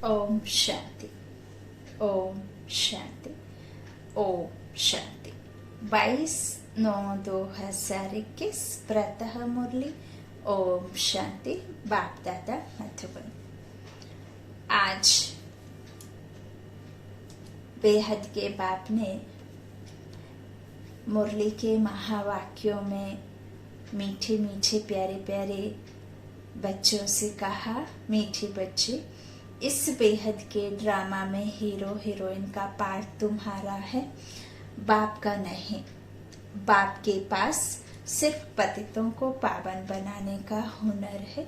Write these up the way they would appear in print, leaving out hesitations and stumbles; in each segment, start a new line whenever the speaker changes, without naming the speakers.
ओम शांति। ओम शांति। ओम शांति। 22/9/2021 प्रातः मुरली। ओम शांति। बाप दादा मधुबन। आज बेहद के बाप ने मुरली के महावाक्यों में मीठे मीठे प्यारे प्यारे बच्चों से कहा, मीठे बच्चे, इस बेहद के ड्रामा में हीरो हीरोइन का पार्ट तुम्हारा है, बाप का नहीं। बाप के पास सिर्फ पतितों को पावन बनाने का हुनर है।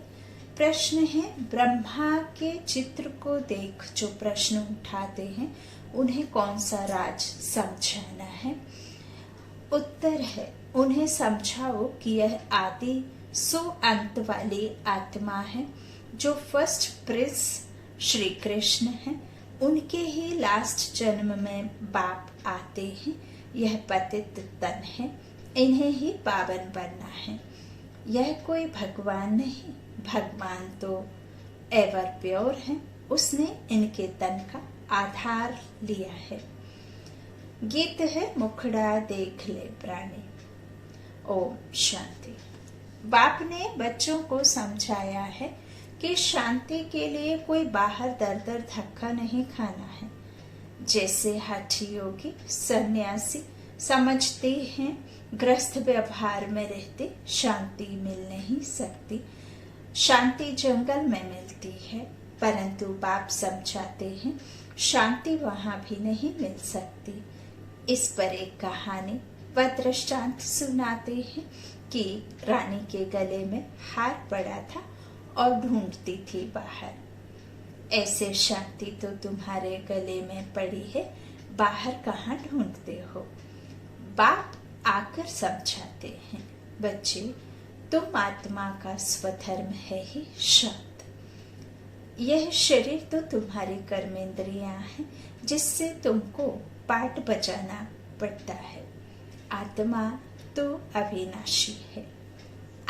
प्रश्न है, ब्रह्मा के चित्र को देख जो प्रश्न उठाते हैं उन्हें कौन सा राज समझाना है? उत्तर है, उन्हें समझाओ कि यह आदि सो अंत वाली आत्मा है जो फर्स्ट प्रिंस श्री कृष्ण है। उनके ही लास्ट जन्म में बाप आते हैं। यह पतित तन है, इन्हें ही पावन बनना है। यह कोई भगवान नहीं, भगवान तो एवर प्योर है। उसने इनके तन का आधार लिया है। गीत है, मुखड़ा देख ले प्राणी। ओम शांति। बाप ने बच्चों को समझाया है कि शांति के लिए कोई बाहर दर दर धक्का नहीं खाना है। जैसे हठ योगी सन्यासी समझते हैं गृहस्थ व्यवहार में रहते शांति मिल नहीं सकती। शांति जंगल में मिलती है, परंतु बाप समझाते हैं शांति वहां भी नहीं मिल सकती। इस पर एक कहानी व दृष्टांत सुनाते हैं कि रानी के गले में हार पड़ा था और ढूंढती थी बाहर। ऐसे शांति तो तुम्हारे गले में पड़ी है, बाहर कहाँ ढूंढते हो? बाप आकर समझाते हैं, बच्चे, तुम आत्मा का स्वधर्म है ही शांत। यह शरीर तो तुम्हारी कर्मेंद्रियां हैं जिससे तुमको पाठ बजाना पड़ता है। आत्मा तो अविनाशी है।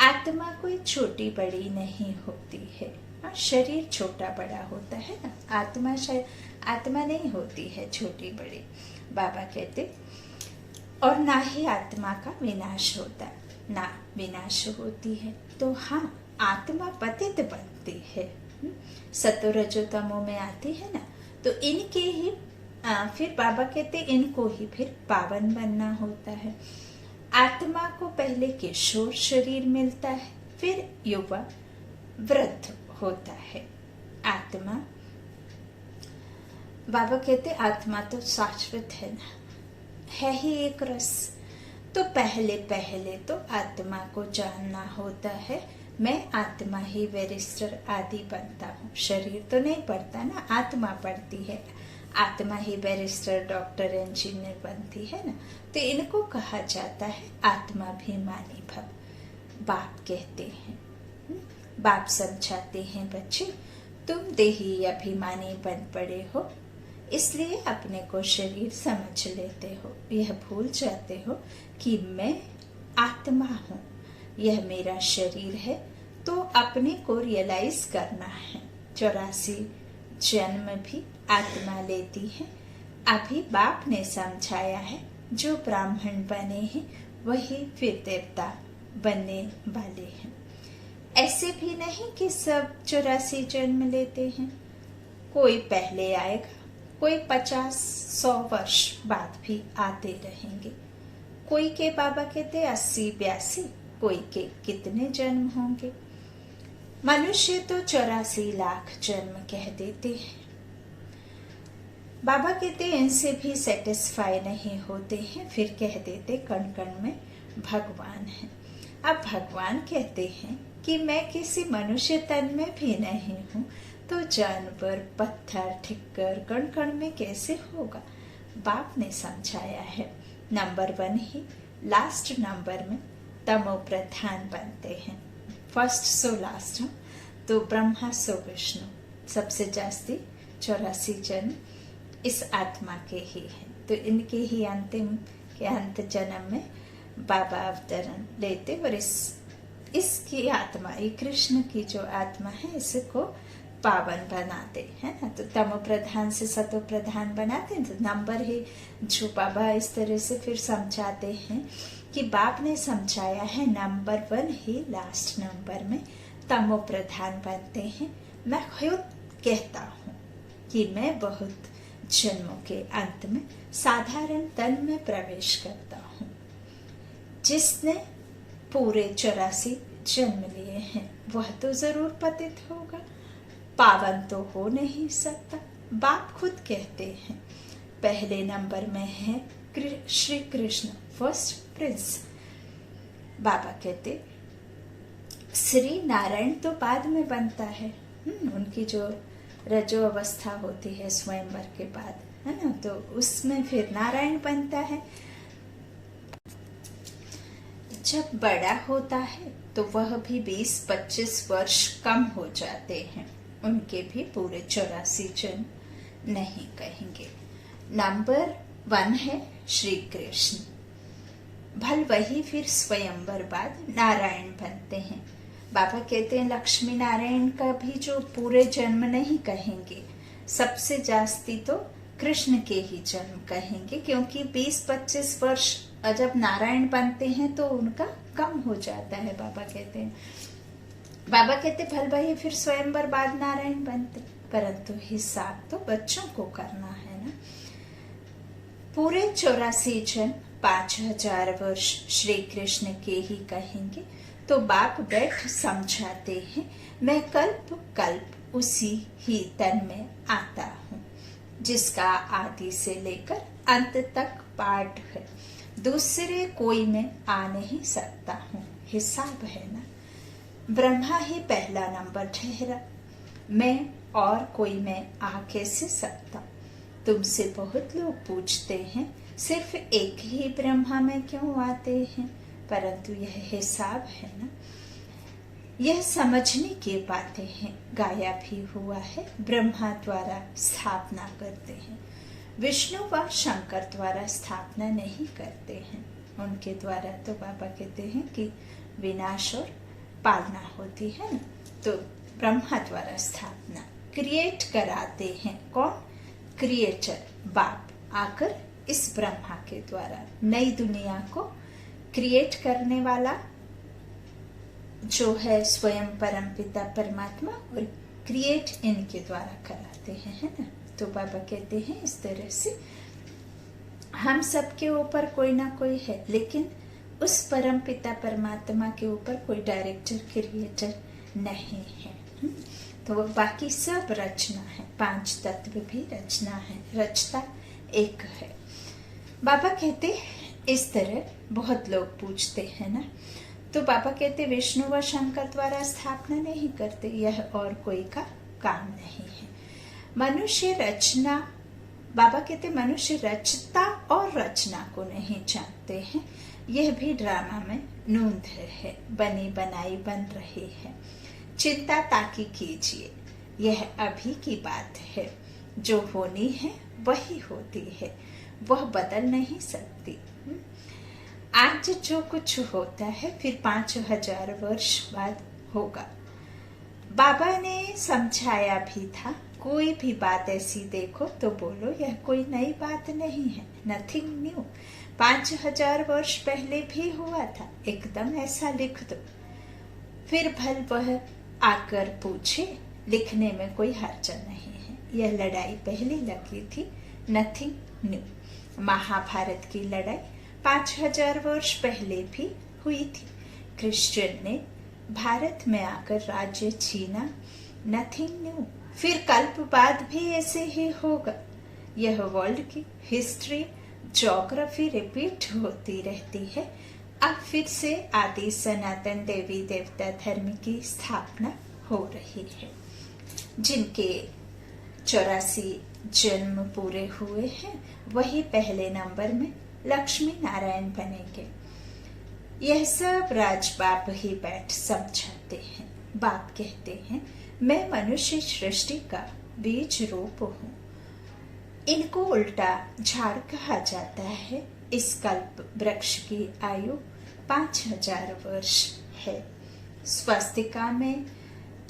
आत्मा कोई छोटी बड़ी नहीं होती है। शरीर छोटा बड़ा होता है ना, आत्मा नहीं होती है छोटी बड़ी, बाबा कहते। और ना ही आत्मा का विनाश होता, ना विनाश होती है। तो हाँ, आत्मा पतित बनती है, सतो रजो तमो में आती है ना। तो इनके ही फिर बाबा कहते इनको ही फिर पावन बनना होता है। आत्मा को पहले किशोर शरीर मिलता है, फिर युवा वृद्ध होता है। आत्मा, बाबा कहते आत्मा तो शाश्वत है ना, है ही एक रस। तो पहले पहले तो आत्मा को जानना होता है। मैं आत्मा ही बैरिस्टर आदि बनता हूँ। शरीर तो नहीं पढ़ता ना, आत्मा पढ़ती है। आत्मा ही बैरिस्टर डॉक्टर इंजीनियर बनती है ना। तो इनको कहा जाता है आत्माभिमानी भव। बाप कहते हैं, बाप समझाते हैं, बच्चे तुम देही अभिमानी बन पड़े हो, इसलिए अपने को शरीर समझ लेते हो। यह भूल जाते हो कि मैं आत्मा हूँ, यह मेरा शरीर है। तो अपने को रियलाइज करना है। 84 जन्म भी आत्मा लेती है। अभी बाप ने समझाया है जो ब्राह्मण बने हैं वही फिर देवता बनने वाले हैं। ऐसे भी नहीं कि सब 84 जन्म लेते हैं। कोई पहले आएगा, कोई 50-100 वर्ष बाद भी आते रहेंगे। कोई के बाबा कहते 80-82, कोई के कितने जन्म होंगे। मनुष्य तो 84 लाख जन्म कह देते हैं। बाबा कहते इनसे भी सेटिस्फाई नहीं होते हैं, फिर कह देते कण कण में भगवान है। अब भगवान कहते हैं कि मैं किसी मनुष्य तन में भी नहीं हूँ, तो जानवर, पत्थर, ठिक्कर कण कण में कैसे होगा? बाप ने समझाया है। नंबर 1 ही लास्ट नंबर में तमो प्रधान बनते हैं। फर्स्ट सो लास्ट, तो ब्रह्मा सो विष्णु। सबसे जास्ती 84 जन्म इस आत्मा के ही हैं। तो इनके ही अंतिम के अंत जन्म में बाबा अवतरण लेते और इसकी आत्मा, ये कृष्ण की जो आत्मा है, इसको पावन बनाते है ना। तो तमो प्रधान से सतो प्रधान बनाते हैं। तो नंबर ही जो बाबा इस तरह से फिर समझाते हैं कि बाप ने समझाया है नंबर 1 ही लास्ट नंबर में तमो प्रधान बनते हैं। मैं खुद कहता हूँ कि मैं बहुत जन्मों के अंत में साधारण तन में प्रवेश करता हूँ। जिसने पूरे 84 जन्म लिए हैं वह तो जरूर पतित होगा, पावन तो हो नहीं सकता। बाप खुद कहते हैं पहले नंबर में है श्री कृष्ण, फर्स्ट प्रिंस। बाबा कहते श्री नारायण तो बाद में बनता है। उनकी जो रजो अवस्था होती है स्वयंवर के बाद, है ना, तो उसमें फिर नारायण बनता है। जब बड़ा होता है तो वह भी 20-25 वर्ष कम हो जाते हैं। उनके भी पूरे 84 जन्म नहीं कहेंगे। नंबर 1 है श्री कृष्ण। भल वही फिर स्वयंवर बाद नारायण बनते हैं। बाबा कहते हैं लक्ष्मी नारायण का भी जो पूरे जन्म नहीं कहेंगे, सबसे जास्ती तो कृष्ण के ही जन्म कहेंगे, क्योंकि 20-25 वर्ष जब नारायण बनते हैं तो उनका कम हो जाता है। बाबा कहते भल भाई फिर स्वयंवर बाद नारायण बनते, परंतु हिसाब तो बच्चों को करना है ना। पूरे 84 जन्म 5000 वर्ष श्री कृष्ण के ही कहेंगे। तो बाप बैठ समझाते हैं मैं कल्प कल्प उसी ही तन में आता हूँ, जिसका आदि से लेकर अंत तक पाठ है। दूसरे कोई में आ नहीं सकता हूँ। हिसाब है ना। ब्रह्मा ही पहला नंबर ठहरा, मैं और कोई में आ कैसे सकता। तुमसे बहुत लोग पूछते हैं सिर्फ एक ही ब्रह्मा में क्यों आते हैं, परंतु यह हिसाब है ना। यह समझने की बातें हैं। गाया भी हुआ है ब्रह्मा द्वारा स्थापना करते हैं, विष्णु व शंकर द्वारा स्थापना नहीं करते हैं। उनके द्वारा तो बाबा कहते हैं कि विनाश और पालना होती है ना। तो ब्रह्मा द्वारा स्थापना क्रिएट कराते हैं। कौन? क्रिएटर बाप आकर इस ब्रह्मा के द्वारा नई दुनिया को क्रिएट करने वाला जो है स्वयं परमपिता परमात्मा, और क्रिएट इनके द्वारा कराते हैं, है ना। तो बाबा कहते हैं इस तरह से हम सबके ऊपर कोई ना कोई है, लेकिन उस परमपिता परमात्मा के ऊपर कोई डायरेक्टर क्रिएटर नहीं है। तो वो बाकी सब रचना है। 5 तत्व भी रचना है, रचता एक है। बाबा कहते इस तरह बहुत लोग पूछते हैं ना। तो बाबा कहते विष्णु व शंकर द्वारा स्थापना नहीं करते, यह और कोई का काम नहीं है। मनुष्य रचना, बाबा कहते मनुष्य रचता और रचना को नहीं जानते हैं। यह भी ड्रामा में नूंद है, बनी बनाई बन रही है। चिंता ताकि कीजिए, यह अभी की बात है। जो होनी है वही होती है, वह बदल नहीं सकती। आज जो कुछ होता है फिर 5000 वर्ष बाद होगा। बाबा ने समझाया भी था, कोई भी बात ऐसी देखो तो बोलो यह कोई नई बात नहीं है, नथिंग न्यू। 5000 वर्ष पहले भी हुआ था, एकदम ऐसा लिख दो। फिर भल वह आकर पूछे, लिखने में कोई हर्जा नहीं है। यह लड़ाई पहले लगी थी, नथिंग न्यू। महाभारत की लड़ाई 5000 वर्ष पहले भी हुई थी। क्रिश्चियन ने भारत में आकर राज्य छीना, नथिंग न्यू। फिर कल्प बाद भी ऐसे ही होगा। यह वर्ल्ड की हिस्ट्री, ज्योग्राफी रिपीट होती रहती है। अब फिर से आदि सनातन देवी देवता धर्म की स्थापना हो रही है। जिनके 84 जन्म पूरे हुए हैं वही पहले नंबर में लक्ष्मी नारायण बनेंगे। यह सब राजबाप ही बैठ समझाते हैं। बाप कहते हैं मैं मनुष्य सृष्टि का बीज रूप हूँ। इनको उल्टा झाड़ कहा जाता है। इस कल्प वृक्ष की आयु 5000 वर्ष है। स्वस्तिका में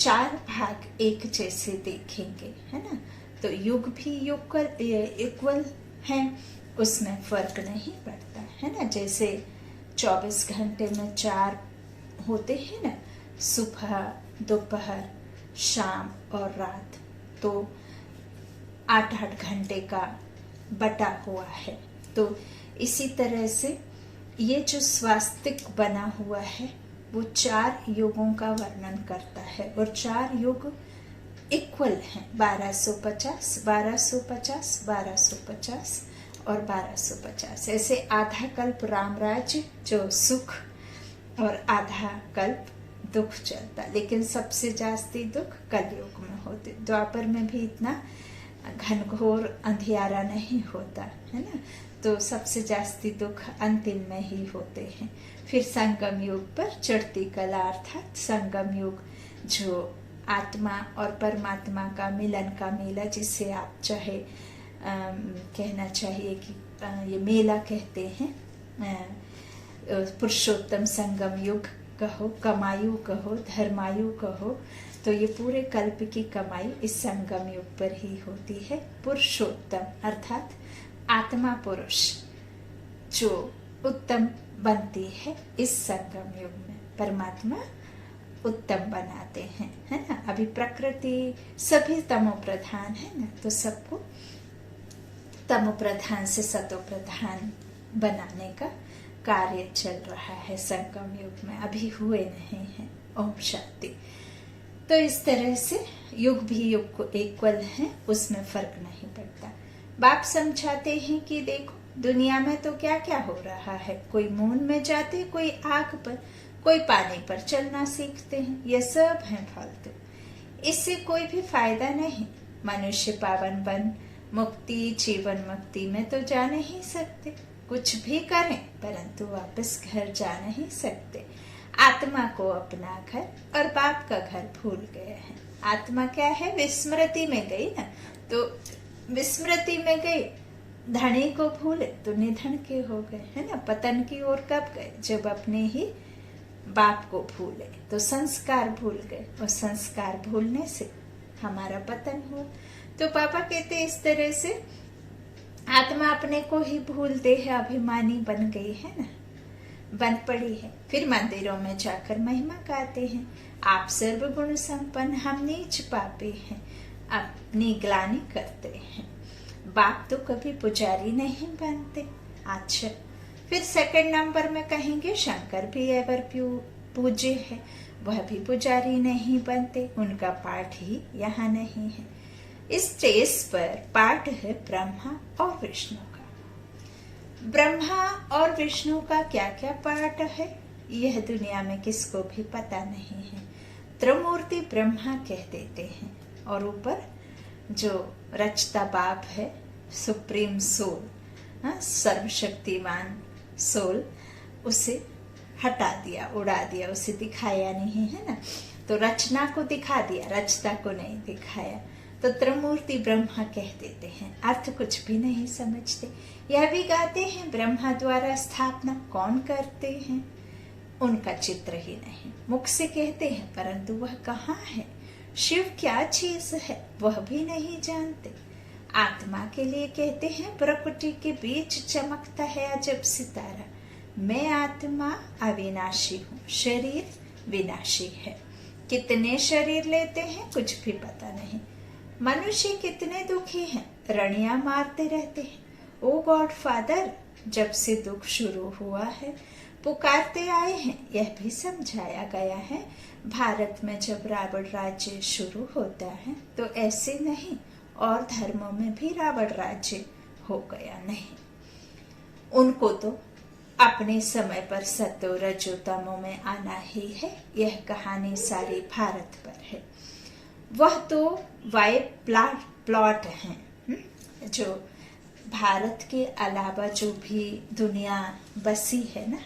4 भाग एक जैसे देखेंगे, है ना। तो युग भी इक्वल है, उसमें फर्क नहीं पड़ता, है ना। जैसे 24 घंटे में 4 होते हैं ना, सुबह, दोपहर, शाम और रात, तो 8-8 घंटे का बटा हुआ है। तो इसी तरह से ये जो स्वास्तिक बना हुआ है वो 4 युगों का वर्णन करता है, और 4 युग इक्वल हैं, 1250, 1250, 1250 और 1250। ऐसे आधा कल्प राम राज्य जो सुख और आधा कल्प दुख चलता, लेकिन सबसे जास्ती दुख कलयुग में होते। द्वापर में भी इतना घनघोर अंधियारा नहीं होता, है ना। तो सबसे जास्ती दुख अंतिम में ही होते हैं। फिर संगम युग पर चढ़ती कला अर्थात संगम युग, जो आत्मा और परमात्मा का मिलन का मेला, जिसे आप चाहे कहना चाहिए कि ये मेला कहते हैं, पुरुषोत्तम संगम युग कहो, कमायु कहो, धर्मायु कहो, तो ये पूरे कल्प की कमाई इस संगम युग पर ही होती है। पुरुषोत्तम अर्थात आत्मा पुरुष जो उत्तम बनती है इस संगम युग में, परमात्मा उत्तम बनाते हैं, है ना। अभी प्रकृति सभी तमो प्रधान है ना, तो सबको तमो प्रधान से सतो प्रधान बनाने का कार्य चल रहा है संगम युग में, अभी हुए नहीं है। ओम शांति। तो इस तरह से युग भी युग को इक्वल है, उसमें फर्क नहीं पड़ता। बाप समझाते हैं कि देखो दुनिया में तो क्या क्या हो रहा है, कोई मून में जाते, कोई आग पर, कोई पानी पर चलना सीखते हैं, ये सब है फालतू, इससे कोई भी फायदा नहीं। मनुष्य पावन बन मुक्ति जीवन मुक्ति में तो जा नहीं सकते, कुछ भी करें परंतु वापस घर जा नहीं सकते। आत्मा को अपना घर और बाप का घर भूल गए हैं। आत्मा क्या है, विस्मृति में गई ना, तो विस्मृति में गई, धनी को भूले तो निधन के हो गए, है ना। पतन की ओर कब गए, जब अपने ही बाप को भूले, तो संस्कार भूल गए, और संस्कार भूलने से हमारा पतन हुआ। तो पापा कहते इस तरह से आत्मा अपने को ही भूलते है, अभिमानी बन गई है ना, बन पड़ी है। फिर मंदिरों में जाकर महिमा गाते हैं, आप सर्वगुण संपन्न, हम नीच पापी हैं, अपनी ग्लानि करते हैं। बाप तो कभी पुजारी नहीं बनते। अच्छा, फिर सेकंड नंबर में कहेंगे शंकर भी एवर पूज्य है, वह भी पुजारी नहीं बनते, उनका पाठ ही यहाँ नहीं है। इस स्टेज पर पाठ है ब्रह्मा और विष्णु का। ब्रह्मा और विष्णु का क्या क्या पाठ है यह दुनिया में किसको भी पता नहीं है। त्रिमूर्ति ब्रह्मा कह देते हैं, और ऊपर जो रचता बाप है, सुप्रीम सोल, सर्वशक्तिमान सोल, उसे हटा दिया, उड़ा दिया, उसे दिखाया नहीं, है ना। तो रचना को दिखा दिया, रचता को नहीं दिखाया, तो त्रिमूर्ति ब्रह्मा कह देते हैं। अर्थ कुछ भी नहीं समझते। यह भी गाते हैं ब्रह्मा द्वारा स्थापना कौन करते हैं, उनका चित्र ही नहीं, मुख से कहते हैं परंतु वह कहाँ है, शिव क्या चीज है वह भी नहीं जानते। आत्मा के लिए कहते हैं प्रकृति के बीच चमकता है अजब सितारा, मैं आत्मा अविनाशी हूँ, शरीर विनाशी है। कितने शरीर लेते हैं कुछ भी पता नहीं। मनुष्य कितने दुखी हैं, रणियां मारते रहते हैं। ओ गॉड फादर, जब से दुख शुरू हुआ है पुकारते आए हैं, यह भी समझाया गया है। भारत में जब रावण राज्य शुरू होता है तो ऐसे नहीं, और धर्मों में भी रावण राज्य हो गया नहीं। उनको तो अपने समय पर सतो रजो तमो में आना ही है। यह कहानी सारी भारत पर है। वह तो वाई प्लॉट हैं जो भारत के अलावा जो भी दुनिया बसी है ना,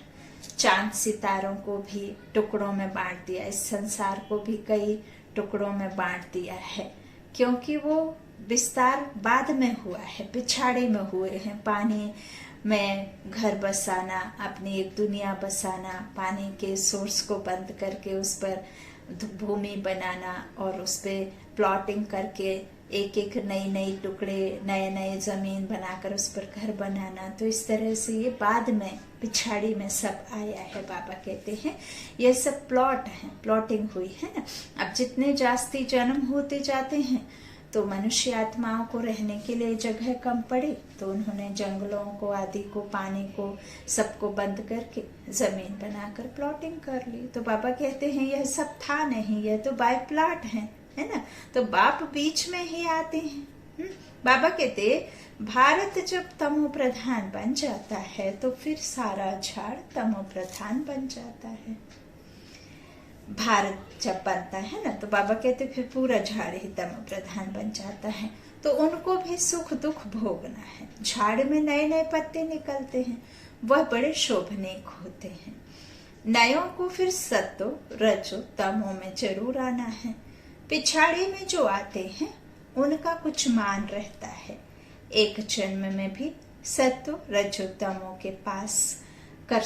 चांद सितारों को भी टुकड़ों में बांट दिया, इस संसार को भी कई टुकड़ों में बांट दिया है, क्योंकि वो विस्तार बाद में हुआ है, पिछाड़े में हुए हैं। पानी में घर बसाना, अपनी एक दुनिया बसाना, पानी के सोर्स को बंद करके उस पर भूमि बनाना और उस पे प्लॉटिंग करके एक एक नई नई टुकड़े, नए नए जमीन बनाकर उस पर घर बनाना। तो इस तरह से ये बाद में पिछाड़ी में सब आया है। बाबा कहते हैं ये सब प्लॉट है, प्लॉटिंग हुई है ना। अब जितने जास्ती जन्म होते जाते हैं तो मनुष्य आत्माओं को रहने के लिए जगह कम पड़ी, तो उन्होंने जंगलों को आदि को, पानी को, सबको बंद करके जमीन बनाकर प्लॉटिंग कर ली। तो बाबा कहते हैं यह सब था नहीं, यह तो बाय प्लॉट है ना। तो बाप बीच में ही आते हैं। बाबा कहते भारत जब तमो प्रधान बन जाता है तो फिर सारा झाड़ तमो प्रधान बन जाता है। भारत जब बनता है ना तो बाबा कहते फिर पूरा झाड़ ही तमो प्रधान बन जाता है। तो उनको भी सुख दुख भोगना है। झाड़ में नए नए पत्ते निकलते हैं, वह बड़े शोभनीय होते हैं। नयों को फिर सत्तो रजो तमो में जरूर आना है। पिछाड़ी में जो आते हैं उनका कुछ मान रहता है। एक जन्म में भी सत्तो रजो तमो के पास कर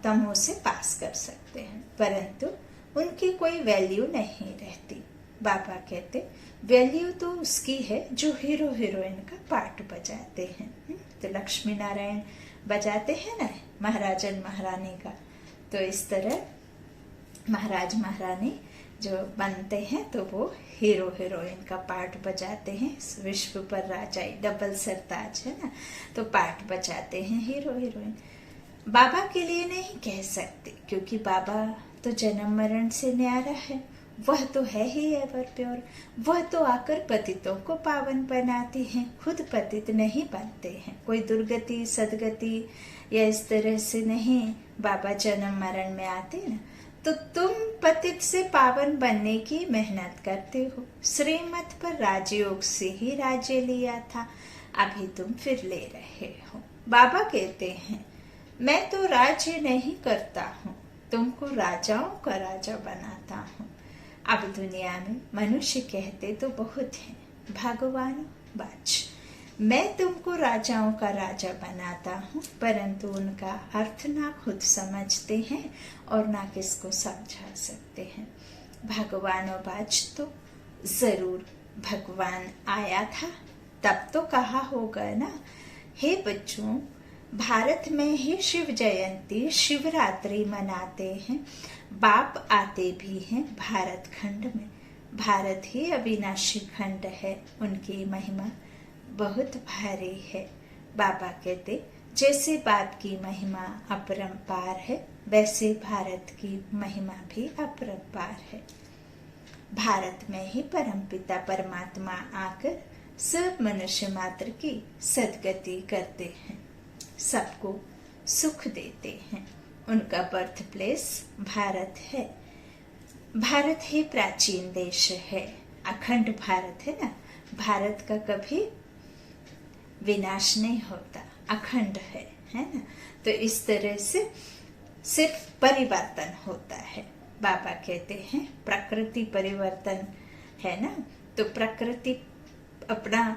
तमो से पास कर सकते हैं, परंतु उनकी कोई वैल्यू नहीं रहती। बाबा कहते वैल्यू तो उसकी है जो हीरो हीरोइन का पार्ट बजाते हैं। तो लक्ष्मी नारायण बजाते हैं ना महाराजन महारानी का, तो इस तरह महाराज महारानी जो बनते हैं तो वो हीरो हीरोइन का पार्ट बजाते हैं। विश्व पर राजाई डबल सरताज है ना, तो पार्ट बजाते हैं हीरो हीरोइन। बाबा के लिए नहीं कह सकते क्योंकि बाबा तो जन्म मरण से न्यारा है, वह तो है ही एवर प्योर। वह तो आकर पतितों को पावन बनाते हैं, खुद पतित नहीं बनते हैं। कोई दुर्गति सदगति या इस तरह से नहीं बाबा जन्म मरण में आते ना। तो तुम पतित से पावन बनने की मेहनत करते हो। श्रीमत पर राजयोग से ही राज्य लिया था, अभी तुम फिर ले रहे हो। बाबा कहते हैं मैं तो राज्य नहीं करता हूँ, तुमको राजाओं का राजा बनाता हूँ। अब दुनिया में मनुष्य कहते तो बहुत हैं, भगवान बाच मैं तुमको राजाओं का राजा बनाता हूँ, परंतु उनका अर्थ ना खुद समझते हैं और ना किसको समझा सकते हैं। भगवानों बाच तो जरूर भगवान आया था तब तो कहा होगा ना। हे बच्चों, भारत में ही शिव जयंती शिवरात्रि मनाते हैं। बाप आते भी हैं भारत खंड में। भारत ही अविनाशी खंड है, उनकी महिमा बहुत भारी है। बाबा कहते जैसे बाप की महिमा अपरंपार है, वैसे भारत की महिमा भी अपरंपार है। भारत में ही परमपिता परमात्मा आकर सब मनुष्य मात्र की सदगति करते हैं, सबको सुख देते हैं। उनका बर्थ प्लेस भारत है। भारत ही प्राचीन देश है, अखंड भारत है ना। भारत का कभी विनाश नहीं होता, अखंड है ना। तो इस तरह से सिर्फ परिवर्तन होता है। बाबा कहते हैं प्रकृति परिवर्तन है ना, तो प्रकृति अपना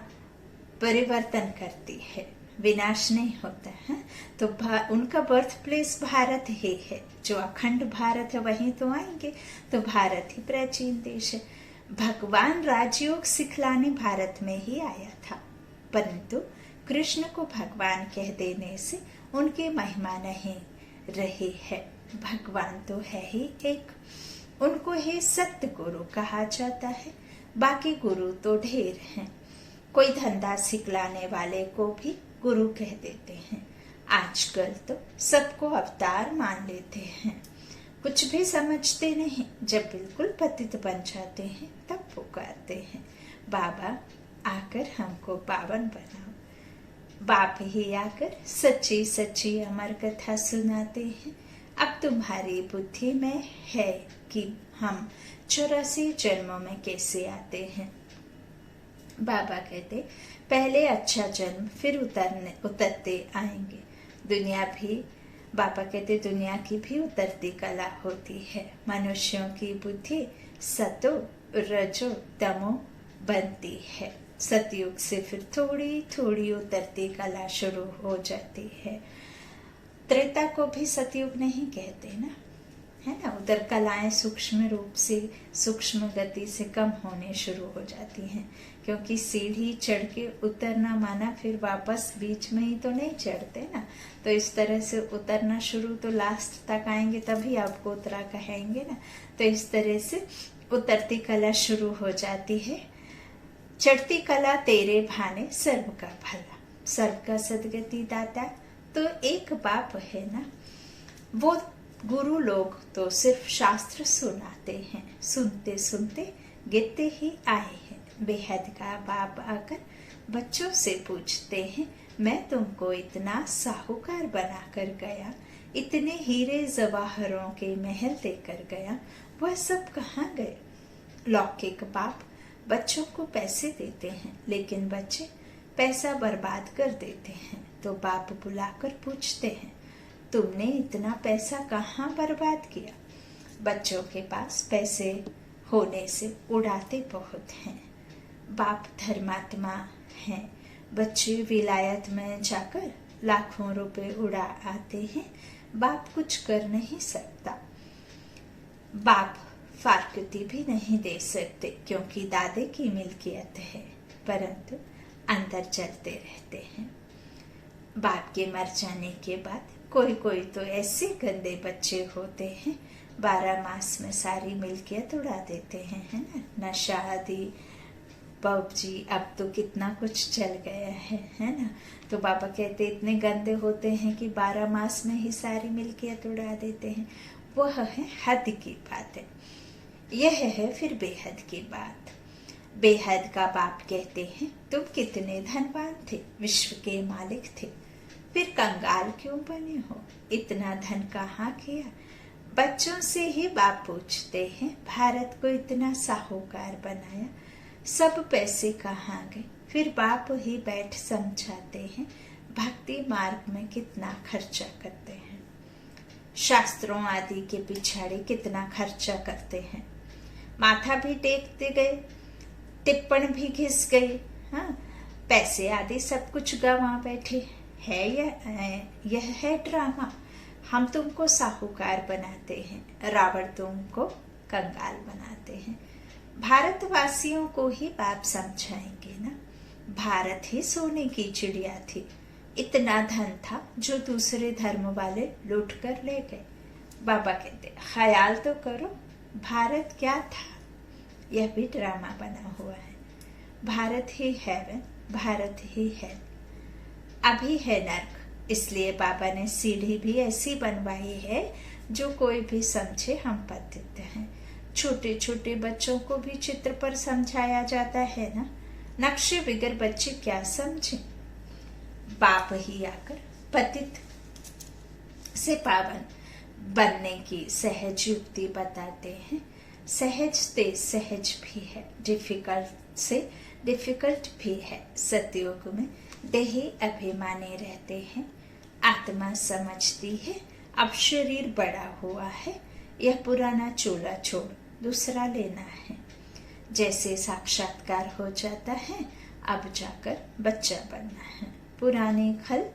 परिवर्तन करती है, विनाश नहीं होता है। तो उनका बर्थ प्लेस भारत ही है, जो अखंड भारत है वहीं तो आएंगे। तो भारत ही प्राचीन देश है। भगवान राजयोग सिखलाने भारत में ही आया था, परंतु कृष्ण को भगवान कह देने से उनकी महिमा नहीं रही है। भगवान तो है ही एक, उनको ही सत्य गुरु कहा जाता है। बाकी गुरु तो ढेर हैं। कोई धंधा सिखलाने वाले को भी गुरु कह देते हैं। आजकल तो सबको अवतार मान लेते हैं, कुछ भी समझते नहीं। जब बिल्कुल पतित बन जाते हैं तब पुकारते हैं बाबा आकर हमको पावन बनाओ। बाप ही आकर सच्ची सच्ची अमर कथा सुनाते हैं। अब तुम्हारी बुद्धि में है कि हम 84 जन्मों में कैसे आते हैं। बाबा कहते पहले अच्छा जन्म फिर उतरते आएंगे। दुनिया भी, बाबा कहते दुनिया की भी उतरती कला होती है। मनुष्यों की बुद्धि सतो रजो तमो बनती है। सतयुग से फिर थोड़ी थोड़ी उतरती कला शुरू हो जाती है। त्रेता को भी सतयुग नहीं कहते ना, है ना, उधर कलाएं सूक्ष्म रूप से, सूक्ष्म गति से कम होने शुरू हो जाती हैं, क्योंकि सीढ़ी चढ़ के उतरना माना फिर वापस बीच में ही तो नहीं चढ़ते ना। तो इस तरह से उतरना शुरू, तो लास्ट तक आएंगे तभी आपको उतरा कहेंगे ना। तो इस तरह से उतरती कला शुरू हो जाती है। चढ़ती कला तेरे भाने सर्व का भला, सर्व का सदगति दाता। तो एक बाप है ना, वो गुरु लोग तो सिर्फ शास्त्र सुनाते हैं, सुनते सुनते गिरते ही आए हैं। बेहद का बाप आकर बच्चों से पूछते हैं, मैं तुमको इतना साहूकार बनाकर गया, इतने हीरे जवाहरों के महल देकर गया, वह सब कहाँ गए? लौकिक बाप बच्चों को पैसे देते हैं, लेकिन बच्चे पैसा बर्बाद कर देते हैं। तो बाप बुलाकर पूछते हैं, तुमने इतना पैसा कहाँ बर्बाद किया? बच्चों के पास पैसे होने से उड़ाते बहुत हैं। बाप धर्मात्मा हैं, बच्चे विलायत में जाकर लाखों रुपए उड़ा आते हैं, बाप कुछ कर नहीं सकता। बाप फारकती भी नहीं दे सकते, क्योंकि दादे की मिल्कियत है, परंतु अंदर चलते रहते हैं। बाप के मर जाने के बाद कोई कोई तो ऐसे गंदे बच्चे होते हैं, 12 मास में सारी मिल्कियत उड़ा देते हैं, है ना। नशा आदि, पबजी, अब तो कितना कुछ चल गया है ना। तो बाबा कहते इतने गंदे होते हैं कि 12 मास में ही सारी मिल्कियत उड़ा देते हैं। वह है हद की बात है। यह है फिर बेहद की बात। बेहद का बाप कहते हैं, तुम कितने धनवान थे, विश्व के मालिक थे, फिर कंगाल क्यों बने हो? इतना धन कहाँ किया? बच्चों से ही बाप पूछते हैं, भारत को इतना साहूकार बनाया, सब पैसे कहाँ गए? फिर बाप ही बैठ समझाते हैं, भक्ति मार्ग में कितना खर्चा करते हैं, शास्त्रों आदि के पिछाड़े कितना खर्चा करते हैं। माथा भी टेकते गए, टिप्पण भी घिस गए, हाँ, पैसे आदि सब कुछ गंवा बैठे है। यह है ड्रामा। हम तुमको साहूकार बनाते हैं, रावण तुमको कंगाल बनाते हैं। भारतवासियों को ही बाप समझाएंगे ना। भारत ही सोने की चिड़िया थी, इतना धन था जो दूसरे धर्म वाले लूट कर ले गए। बाबा कहते, ख्याल तो करो, भारत क्या था? यह भी ड्रामा बना हुआ है। भारत ही हेवन, भारत ही है, अभी है नर्क। इसलिए बाबा ने सीढ़ी भी ऐसी बनवाई है जो कोई भी समझे हम पतित हैं। छोटे छोटे बच्चों को भी चित्र पर समझाया जाता है ना, नक्शे बिगर बच्चे क्या समझे। बाप ही आकर पतित से पावन बनने की सहज युक्ति बताते हैं। सहज से सहज भी है, डिफिकल्ट से डिफिकल्ट भी है। सतयुग में देही अभिमानी रहते हैं, आत्मा समझती है अब शरीर बड़ा हुआ है, यह पुराना चोला छोड़ दूसरा लेना है। जैसे साक्षात्कार हो जाता है, अब जाकर बच्चा बनना है, पुराने खल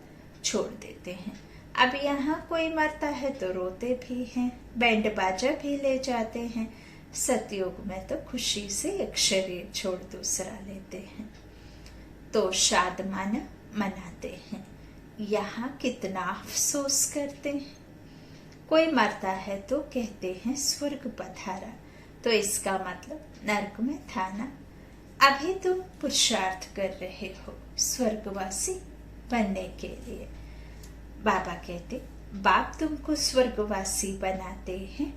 छोड़ देते हैं। अब यहाँ कोई मरता है तो रोते भी हैं, बैंड बाजा भी ले जाते हैं। सतयुग में तो खुशी से एक शरीर छोड़ दूसरा लेते हैं, तो शादमान मनाते हैं। यहाँ कितना अफसोस करते हैं। कोई मरता है तो कहते हैं स्वर्ग पधारा, तो इसका मतलब नरक में था ना। अभी तुम पुरुषार्थ कर रहे हो स्वर्गवासी बनने के लिए। बाबा कहते, बाप तुमको स्वर्गवासी बनाते हैं।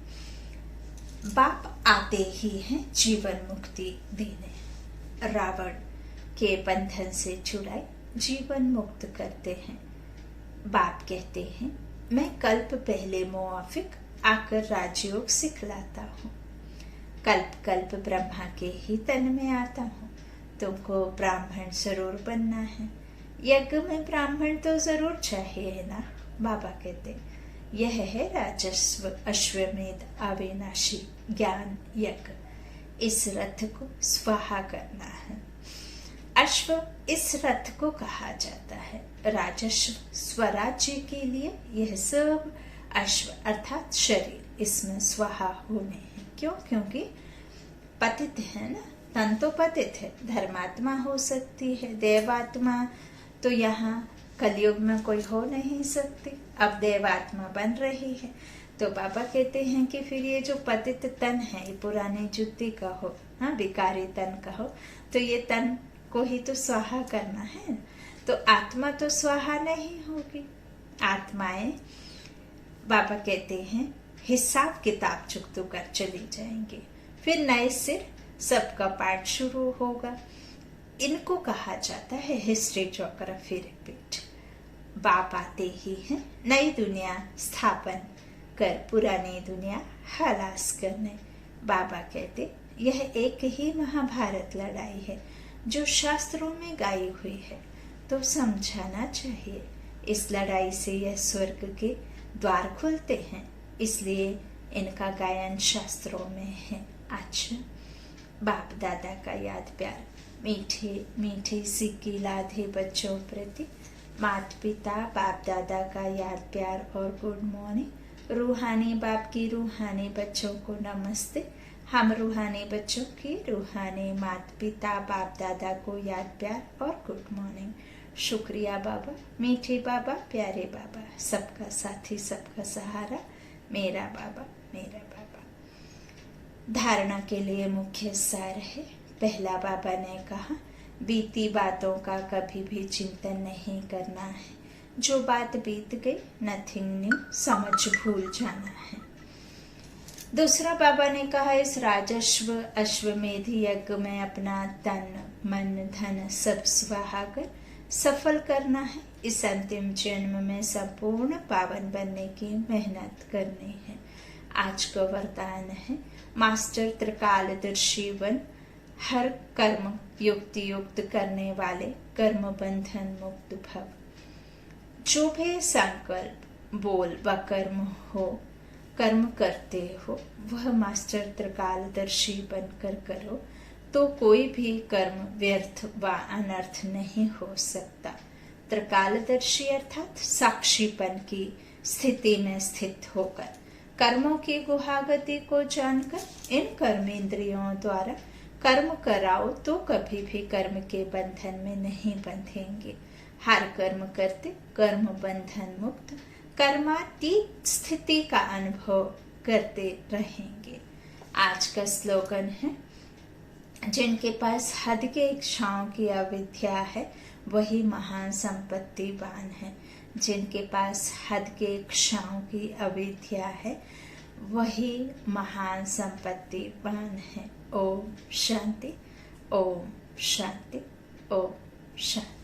बाप आते ही हैं जीवन मुक्ति देने, रावण के बंधन से छुड़ाए जीवन मुक्त करते हैं। बाप कहते हैं, मैं कल्प पहले मुआफिक आकर राजयोग सिखलाता हूँ। कल्प कल्प ब्रह्मा के ही तन में आता हूँ। तुमको ब्राह्मण जरूर बनना है, यज्ञ में ब्राह्मण तो जरूर चाहिए ना। बाबा कहते, यह है राजस्व अश्वमेध अविनाशी ज्ञान यज्ञ। इस रथ को स्वाहा करना है। अश्व इस रथ को कहा जाता है। राजस्व स्वराज्य के लिए, यह सब अश्व अर्थात शरीर इसमें स्वाहा होने हैं। क्यों? क्योंकि पतित है ना, तन तो पतित है। धर्मात्मा हो सकती है, देवात्मा तो यहाँ कलयुग में कोई हो नहीं सकती। अब देवात्मा बन रही है। तो बाबा कहते हैं कि फिर ये जो पतित तन है, ये पुरानी जुत्ती का हो, हाँ, विकारी तन का हो, तो ये तन को ही तो स्वाहा करना है। तो आत्मा तो स्वाहा नहीं होगी। आत्माएं, बाबा कहते हैं, हिसाब किताब चुकतो कर चली जाएंगे। फिर नए सिर सबका पाठ शुरू होगा। इनको कहा जाता है हिस्ट्री ज्योग्राफी रिपीट। बाप आते ही हैं नई दुनिया स्थापन कर पुरानी दुनिया खलास करने। बाबा कहते यह एक ही महाभारत लड़ाई है जो शास्त्रों में गाई हुई है, तो समझाना चाहिए। इस लड़ाई से यह स्वर्ग के द्वार खुलते हैं, इसलिए इनका गायन शास्त्रों में है। अच्छा, बाप दादा का याद प्यार मीठे मीठे सिक्की लाधे बच्चों प्रति। माता पिता बाप दादा का याद प्यार और गुड मॉर्निंग। रूहानी बाप की रूहानी बच्चों को नमस्ते। हम रूहानी बच्चों की रूहानी माता पिता बाप दादा को याद प्यार और गुड मॉर्निंग। शुक्रिया बाबा, मीठे बाबा, प्यारे बाबा, सबका साथी सबका सहारा, मेरा बाबा मेरा बाबा। धारणा के लिए मुख्य सार है। पहला, बाबा ने कहा बीती बातों का कभी भी चिंतन नहीं करना है। जो बात बीत गई नथिंग न्यू, समझ भूल जाना है। दूसरा, बाबा ने कहा इस राजस्व अश्वमेध यज्ञ में अपना तन मन धन सब स्वाहा कर सफल करना है। इस अंतिम जन्म में संपूर्ण पावन बनने की मेहनत करनी है। आज का वरदान है मास्टर त्रिकालदर्शी बन, हर कर्म युक्ति युक्त करने वाले कर्म बंधन मुक्त भव। जो भी संकल्प बोल व कर्म हो, कर्म करते हो, वह मास्टर त्रिकालदर्शी बनकर करो, तो कोई भी कर्म व्यर्थ व अनर्थ नहीं हो सकता। त्रिकालदर्शी अर्थात साक्षीपन की स्थिति में स्थित होकर कर्मों की गुहागति को जानकर इन कर्मेंद्रियों द्वारा कर्म कराओ, तो कभी भी कर्म के बंधन में नहीं बंधेंगे। हर कर्म करते कर्म बंधन मुक्त कर्मातीत स्थिति का अनुभव करते रहेंगे। आज का स्लोगन है, जिनके पास हद के इच्छाओं की अविद्या है वही महान संपत्तिवान है। जिनके पास हद के इच्छाओं की अविद्या है वही महान संपत्तिवान है। ओम शांति, ओम शांति, ओम शांति।